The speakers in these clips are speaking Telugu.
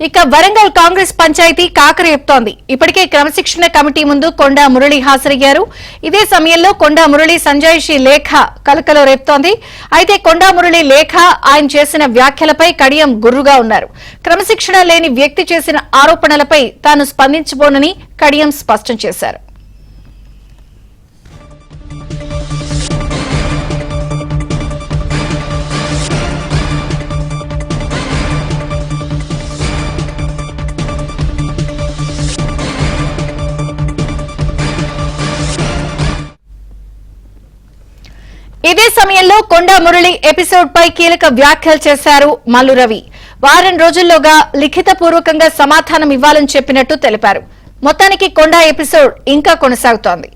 ఇక వరంగల్ కాంగ్రెస్ పంచాయతీ కాకరేపుతోంది. ఇప్పటికే క్రమశిక్షణ కమిటీ ముందు కొండా మురళి హాజరయ్యారు. ఇదే సమయంలో కొండా మురళి సంజాయిషి లేఖ కలకలం రేపుతోంది. అయితే కొండా మురళి లేఖ ఆయన చేసిన వ్యాఖ్యలపై కడియం గుర్రుగా ఉన్నారు. క్రమశిక్షణ లేని వ్యక్తి చేసిన ఆరోపణలపై తాను స్పందించబోనని కడియం స్పష్టం చేశారు. ఇదే సమయంలో కొండా మురళి ఎపిసోడ్ పై కీలక వ్యాఖ్యలు చేశారు మల్లు రవి. వారం రోజుల్లోగా లిఖితపూర్వకంగా సమాధానం ఇవ్వాలని చెప్పినట్టు తెలిపారు. మొత్తానికి కొండా ఎపిసోడ్ ఇంకా కొనసాగుతోంది.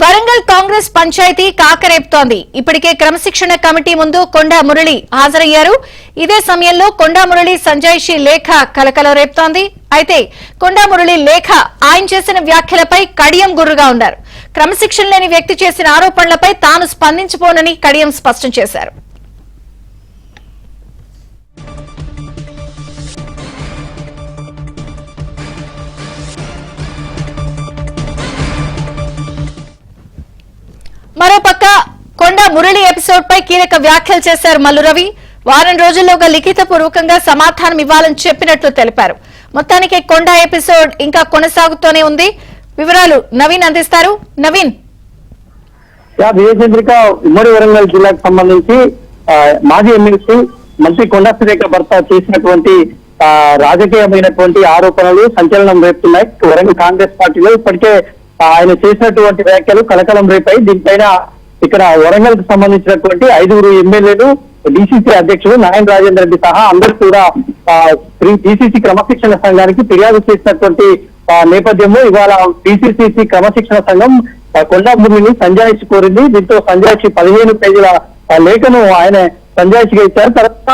వరంగల్ కాంగ్రెస్ పంచాయతీ కాకరేపుతోంది. ఇప్పటికే క్రమశిక్షణ కమిటీ ముందు కొండా మురళి హాజరయ్యారు. ఇదే సమయంలో కొండా మురళి సంజాయిషి లేఖ కలకలం రేపుతోంది. అయితే కొండా మురళి లేఖ ఆయన చేసిన వ్యాఖ్యలపై కడియం గుర్రుగా ఉన్నారు. క్రమశిక్షణ లేని వ్యక్తి చేసిన ఆరోపణలపై తాను స్పందించబోనని కడియం స్పష్టం చేశారు. మరోపక్క కొండా మురళి ఎపిసోడ్ పై కీలక వ్యాఖ్యలు చేశారు మల్లు రవి. వారం రోజుల్లోగా లిఖితపూర్వకంగా సమాధానం ఇవ్వాలని చెప్పినట్లు తెలిపారు. మొత్తానికి కొండా ఎపిసోడ్ ఇంకా కొనసాగుతూనే ఉంది. వివరాలు నవీన్ అందిస్తారు. నవీన్, విజయచంద్రిక ఉమ్మడి వరంగల్ జిల్లాకు సంబంధించి మాజీ ఎమ్మెల్సీ మంత్రి కొండా సురేఖ భర్త చేసినటువంటి రాజకీయమైనటువంటి ఆరోపణలు సంచలనం రేపుతున్నాయి. వరంగల్ కాంగ్రెస్ పార్టీలో ఇప్పటికే ఆయన చేసినటువంటి వ్యాఖ్యలు కలకలం రేపాయి. దీనిపైన ఇక్కడ వరంగల్ కు సంబంధించినటువంటి 5 ఎమ్మెల్యేలు, డిసిసి అధ్యక్షుడు నాయన్ రాజేందర్ రెడ్డి సహా అందరూ కూడా డిసిసి క్రమశిక్షణ సంఘానికి ఫిర్యాదు చేసినటువంటి నేపథ్యంలో ఇవాళ డిసిసి క్రమశిక్షణ సంఘం కొండా మురళిని సంజాయిషి కోరింది. దీంతో సంజాయిషి 15 పేజీల లేఖను ఆయన సంజాయిషిగా ఇచ్చారు. తర్వాత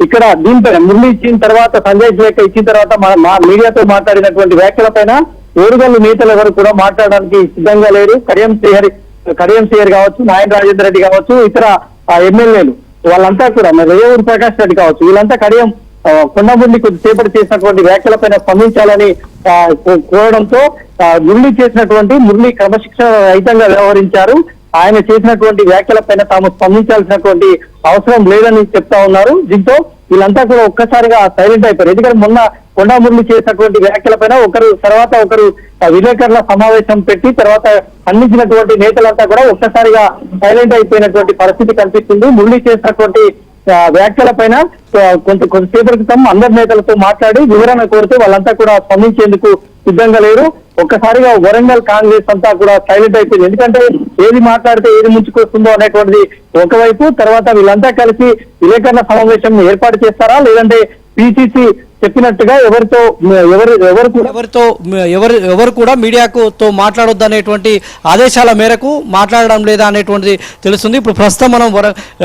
ఇక్కడ దీనిపైన మురళి ఇచ్చిన తర్వాత సంజాయిషి లేఖ ఇచ్చిన తర్వాత మా మీడియాతో మాట్లాడినటువంటి వ్యాఖ్యలపైన ఓరుగల్లు నేతలు ఎవరు కూడా మాట్లాడడానికి సిద్ధంగా లేరు. కడియం శ్రీహరి కావచ్చు, నాయన్ రాజేందర్ రెడ్డి కావచ్చు, ఇతర ఎమ్మెల్యేలు వాళ్ళంతా కూడా రేవూరు ప్రకాష్ రెడ్డి కావచ్చు, వీళ్ళంతా కడియం కొండా మురళి కొద్దిసేపటి చేసినటువంటి వ్యాఖ్యలపైన స్పందించాలని కోరడంతో మురళి చేసినటువంటి మురళి క్రమశిక్షణ రహితంగా వ్యవహరించారు. ఆయన చేసినటువంటి వ్యాఖ్యలపైన తాము స్పందించాల్సినటువంటి అవసరం లేదని చెప్తా ఉన్నారు. దీంతో వీళ్ళంతా కూడా ఒక్కసారిగా సైలెంట్ అయిపోయారు. ఎందుకంటే మొన్న కొండా మురళి చేసినటువంటి వ్యాఖ్యలపైన ఒకరు విలేకరుల సమావేశం పెట్టి తర్వాత ఖండించినటువంటి నేతలంతా కూడా ఒక్కసారిగా సైలెంట్ అయిపోయినటువంటి పరిస్థితి కనిపిస్తుంది. మురళి చేసినటువంటి వ్యాఖ్యలపైన కొంతసేపటి క్రితం అందరి నేతలతో మాట్లాడి వివరణ కోరితే వాళ్ళంతా కూడా స్పందించేందుకు సిద్ధంగా లేరు. ఒక్కసారిగా వరంగల్ కాంగ్రెస్ అంతా కూడా సైలెంట్ అయిపోయింది. ఎందుకంటే ఏది మాట్లాడితే ఏది ముంచుకొస్తుందో అనేటువంటిది ఒకవైపు, తర్వాత వీళ్ళంతా కలిసి విలేకరుల సమావేశం ఏర్పాటు చేస్తారా లేదంటే పిసిసి చెప్పినట్టుగా ఎవరు కూడా మీడియాతో మాట్లాడొద్దు అనేటువంటి ఆదేశాల మేరకు మాట్లాడడం లేదా అనేటువంటిది తెలుస్తుంది. ఇప్పుడు ప్రస్తుతం మనం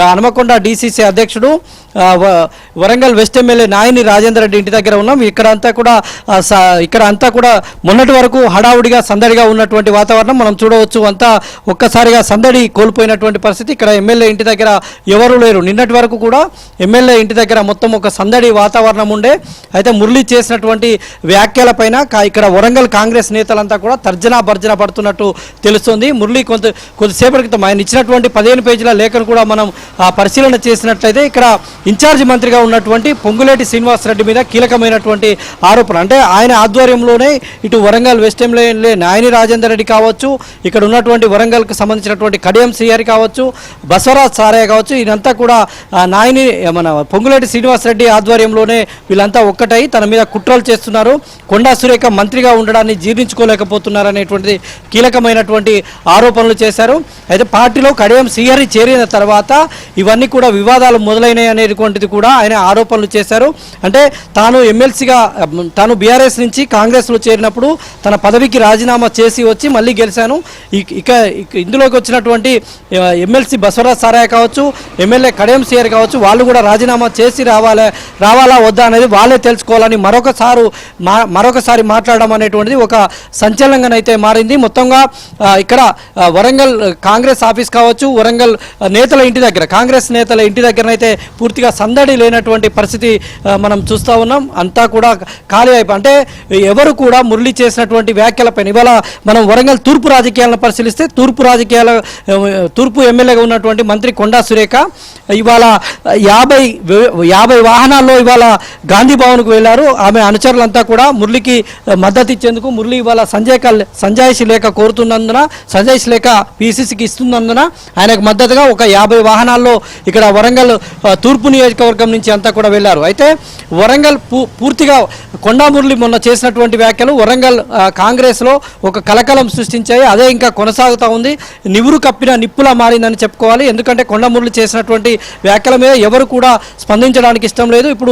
హనుమకొండ డిసిసి అధ్యక్షుడు వరంగల్ వెస్ట్ ఎమ్మెల్యే నాయని రాజేందర్ రెడ్డి ఇంటి దగ్గర ఉన్నాం. ఇక్కడ అంతా కూడా మొన్నటి వరకు హడావుడిగా సందడిగా ఉన్నటువంటి వాతావరణం మనం చూడవచ్చు. అంతా ఒక్కసారిగా సందడి కోల్పోయినటువంటి పరిస్థితి. ఇక్కడ ఎమ్మెల్యే ఇంటి దగ్గర ఎవరు లేరు. నిన్నటి వరకు కూడా ఎమ్మెల్యే ఇంటి దగ్గర మొత్తం ఒక సందడి వాతావరణం ఉండే. అయితే మురళి చేసినటువంటి వ్యాఖ్యలపైన ఇక్కడ వరంగల్ కాంగ్రెస్ నేతలంతా కూడా తర్జనా భర్జన పడుతున్నట్టు తెలుస్తుంది. మురళి కొద్దిసేపటి క్రితం ఆయన ఇచ్చినటువంటి 15 పేజీల లేఖను కూడా మనం పరిశీలన చేసినట్లయితే ఇక్కడ ఇన్ఛార్జి మంత్రిగా ఉన్నటువంటి పొంగులేటి శ్రీనివాసరెడ్డి మీద కీలకమైనటువంటి ఆరోపణ. అంటే ఆయన ఆధ్వర్యంలోనే ఇటు వరంగల్ వెస్ట్ ఎమ్మెల్యే నాయని రాజేందర్ రెడ్డి కావచ్చు, ఇక్కడ ఉన్నటువంటి వరంగల్కి సంబంధించినటువంటి కడియం శ్రీహరి కావచ్చు, బసవరాజ్ సారయ్య కావచ్చు, ఇదంతా కూడా పొంగులేటి శ్రీనివాసరెడ్డి ఆధ్వర్యంలోనే వీళ్ళంతా ఒక్కటై తన మీద కుట్రలు చేస్తున్నారు. కొండా సురేఖ మంత్రిగా ఉండడాన్ని జీర్ణించుకోలేకపోతున్నారు అనేటువంటిది కీలకమైనటువంటి ఆరోపణలు చేశారు. అయితే పార్టీలో కడియం శ్రీహరి చేరిన తర్వాత ఇవన్నీ కూడా వివాదాలు మొదలైనాయి అనే అనేటువంటిది కూడా ఆయన ఆరోపణలు చేశారు. అంటే తాను ఎమ్మెల్సీగా తాను బీఆర్ఎస్ నుంచి కాంగ్రెస్లో చేరినప్పుడు తన పదవికి రాజీనామా చేసి వచ్చి మళ్ళీ గెలిచాను. ఇక ఇందులోకి వచ్చినటువంటి ఎమ్మెల్సీ బసవరాజ్ సారయ్య కావచ్చు, ఎమ్మెల్యే కడియం శ్రీహరి కావచ్చు, వాళ్ళు కూడా రాజీనామా చేసి రావాలా వద్దా అనేది వాళ్ళే తెలుసుకోవాలని మరొకసారి మాట్లాడడం అనేటువంటిది ఒక సంచలనంగానైతే మారింది. మొత్తంగా ఇక్కడ వరంగల్ కాంగ్రెస్ ఆఫీస్ కావచ్చు, వరంగల్ నేతల ఇంటి దగ్గర, కాంగ్రెస్ నేతల ఇంటి దగ్గరనైతే పూర్తిగా సందడి లేనటువంటి పరిస్థితి మనం చూస్తూ ఉన్నాం. అంతా కూడా ఖాళీ అంటే ఎవరు కూడా మురళి చేసినటువంటి వ్యాఖ్యలపైన ఇవాళ మనం వరంగల్ తూర్పు రాజకీయాలను పరిశీలిస్తే తూర్పు ఎమ్మెల్యేగా ఉన్నటువంటి మంత్రి కొండా సురేఖ ఇవాళ 50 వాహనాల్లో ఇవాళ గాంధీ భవన్కు వెళ్ళారు. ఆమె అనుచరులంతా కూడా మురళికి మద్దతు ఇచ్చేందుకు మురళి ఇవాళ సంజాయిషి లేఖ కోరుతున్నందున, సంజాయిషి లేఖ పిసిసికి ఇస్తున్నందున ఆయనకు మద్దతుగా ఒక 50 వాహనాల్లో ఇక్కడ వరంగల్ తూర్పు నియోజకవర్గం నుంచి అంతా కూడా వెళ్ళారు. అయితే వరంగల్ పూర్తిగా కొండా మురళి మొన్న చేసినటువంటి వ్యాఖ్యలు వరంగల్ కాంగ్రెస్లో ఒక కలకలం సృష్టించాయి. అదే ఇంకా కొనసాగుతూ ఉంది. నివురు కప్పిన నిప్పులా మారిందని చెప్పుకోవాలి. ఎందుకంటే కొండా మురళి చేసినటువంటి వ్యాఖ్యల మీద ఎవరు కూడా స్పందించడానికి ఇష్టం లేదు. ఇప్పుడు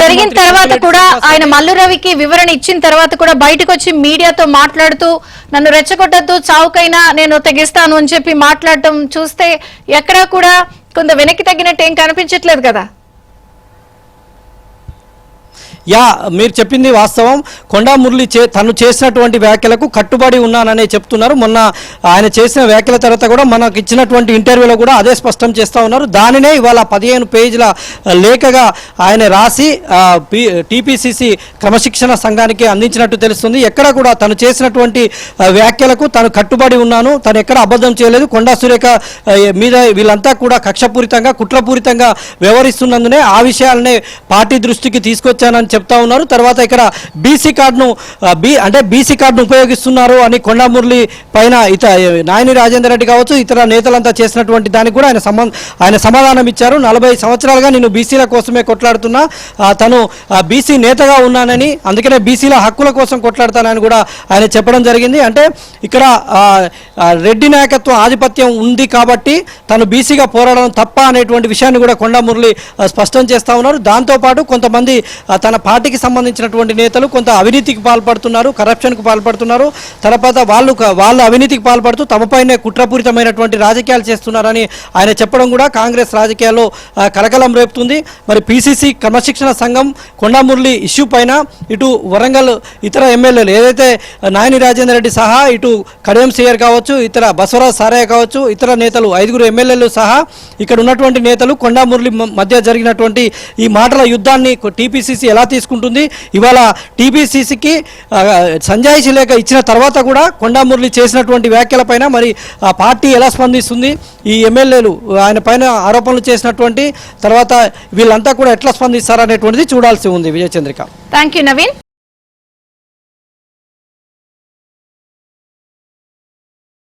జరిగిన తర్వాత కూడా ఆయన మల్లు రవికి వివరణ ఇచ్చిన తర్వాత కూడా బయటకు వచ్చి మీడియాతో మాట్లాడుతూ నన్ను రెచ్చగొట్టద్దు, చావుకైనా నేను తెగిస్తాను అని చెప్పి మాట్లాడటం చూస్తే ఎక్కడా కూడా కొంత వెనక్కి తగ్గినట్టు ఏం కనిపించట్లేదు కదా. మీరు చెప్పింది వాస్తవం. కొండా మురళి తను చేసినటువంటి వ్యాఖ్యలకు కట్టుబడి ఉన్నాననే చెప్తున్నారు. మొన్న ఆయన చేసిన వ్యాఖ్యల తర్వాత కూడా మనకు ఇచ్చినటువంటి ఇంటర్వ్యూలో కూడా అదే స్పష్టం చేస్తూ ఉన్నారు. దానినే ఇవాళ 15 పేజీల లేఖగా ఆయన రాసి టీపీసీసీ క్రమశిక్షణ సంఘానికి అందించినట్టు తెలుస్తుంది. ఎక్కడ కూడా తను చేసినటువంటి వ్యాఖ్యలకు తను కట్టుబడి ఉన్నాను, తను ఎక్కడ అబద్ధం చేయలేదు, కొండా సురేఖ మీద వీళ్ళంతా కూడా కక్షపూరితంగా కుట్రపూరితంగా వ్యవహరిస్తున్నందునే ఆ విషయాలనే పార్టీ దృష్టికి తీసుకొచ్చానని చెప్తా ఉన్నారు. తర్వాత ఇక్కడ బీసీ కార్డును ఉపయోగిస్తున్నారు అని కొండా మురళి పైన నాయని రాజేందర్ రెడ్డి కావచ్చు, ఇతర నేతలంతా చేసినటువంటి దానికి కూడా ఆయన సమాధానం ఇచ్చారు. 40 సంవత్సరాలుగా నేను బీసీల కోసమే కొట్లాడుతున్నా, తను బీసీ నేతగా ఉన్నానని, అందుకనే బీసీల హక్కుల కోసం కొట్లాడతానని కూడా ఆయన చెప్పడం జరిగింది. అంటే ఇక్కడ రెడ్డి నాయకత్వం ఆధిపత్యం ఉంది కాబట్టి తను బీసీగా పోరాడడం తప్ప అనేటువంటి విషయాన్ని కూడా కొండా మురళి స్పష్టం చేస్తా ఉన్నారు. దాంతోపాటు కొంతమంది తన పార్టీకి సంబంధించినటువంటి నేతలు కొంత అవినీతికి పాల్పడుతున్నారు, కరప్షన్కు పాల్పడుతున్నారు. తర్వాత వాళ్ళు అవినీతికి పాల్పడుతూ తమపైనే కుట్రపూరితమైనటువంటి రాజకీయాలు చేస్తున్నారని ఆయన చెప్పడం కూడా కాంగ్రెస్ రాజకీయాల్లో కలకలం రేపుతుంది. మరి పిసిసి క్రమశిక్షణ సంఘం కొండా మురళి ఇష్యూ పైన ఇటు వరంగల్ ఇతర ఎమ్మెల్యేలు ఏదైతే నాయని రాజేందర్ రెడ్డి సహా, ఇటు కడియం శ్రీహరి కావచ్చు, ఇతర బసవరాజ్ సారయ్య కావచ్చు, ఇతర నేతలు 5 ఎమ్మెల్యేలు సహా ఇక్కడ ఉన్నటువంటి నేతలు కొండా మురళి మధ్య జరిగినటువంటి ఈ మాటల యుద్ధాన్ని టీపీసీసీ ఎలా తీసుకుంటుంది, ఇవాళ టీపీసీసీకి సంజాయిషి లేఖ ఇచ్చిన తర్వాత కూడా కొండా మురళి చేసినటువంటి వ్యాఖ్యలపైన మరి ఆ పార్టీ ఎలా స్పందిస్తుంది, ఈ ఎమ్మెల్యేలు ఆయన పైన ఆరోపణలు చేసినటువంటి తర్వాత వీళ్ళంతా కూడా ఎట్లా స్పందిస్తారనేటువంటిది చూడాల్సి ఉంది. విజయచంద్రిక. Thank you Naveen.